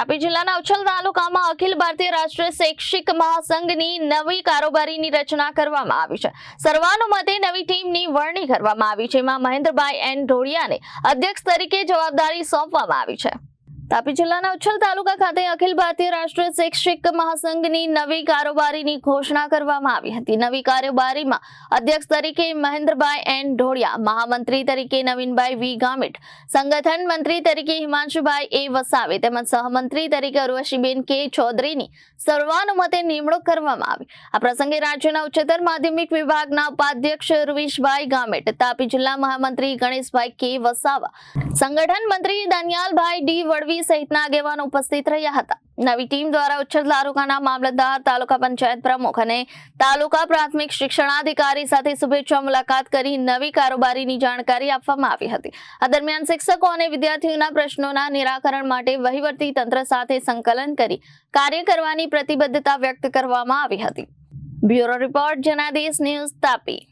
તાપી જિલ્લાના ઉછલ તાલુકામાં અખિલ ભારતીય રાષ્ટ્રીય શૈક્ષિક મહાસંઘની નવી કારોબારીની રચના કરવામાં આવી છે। સર્વાનુમતે નવી ટીમની વરણી કરવામાં આવી છે। એમાં મહેન્દ્રભાઈ એન ઢોળિયાને અધ્યક્ષ તરીકે જવાબદારી સોંપવામાં આવી છે। તાપી જિલ્લાના ઉછલ તાલુકા ખાતે અખિલ ભારતીય રાષ્ટ્રીય શૈક્ષિક મહાસંઘની નવી કારોબારીની ઘોષણા કરવામાં આવી હતી। નવી કારોબારીમાં અધ્યક્ષ તરીકે મહેન્દ્રભાઈ એન ઢોળિયા, મહામંત્રી તરીકે નવીનભાઈ વી ગામિત, સંગઠન મંત્રી તરીકે હિમાંશુભાઈ એ વસાવે તેમજ સહમંત્રી તરીકે ઉર્વશીબેન કે ચૌધરીની સર્વાનુમતે નિમણૂક કરવામાં આવી। આ પ્રસંગે રાજ્યના ઉચ્ચતર માધ્યમિક વિભાગના ઉપાધ્યક્ષ રૂવીશભાઈ ગામિત, તાપી જિલ્લા મહામંત્રી ગણેશભાઈ કે વસાવા, સંગઠન મંત્રી દાનિયાલભાઈ ડી વડવી સહિતના આગેવાનો ઉપસ્થિત રહ્યા હતા। નવી ટીમ દ્વારા ઉચ્છલ તાલુકાના મામલતદાર, તાલુકા પંચાયત પ્રમુખ અને તાલુકા પ્રાથમિક શિક્ષણાધિકારી સાથે શુભેચ્છા મુલાકાત કરી નવી કારોબારીની જાણકારી આપવામાં આવી હતી। આ દરમિયાન શિક્ષકો અને વિદ્યાર્થીઓના પ્રશ્નોના નિરાકરણ માટે વહીવટી તંત્ર સાથે સંકલન કરી કાર્ય કરવાની પ્રતિબદ્ધતા વ્યક્ત કરવામાં આવી હતી। Bureau report, Janadesh news, Tapi.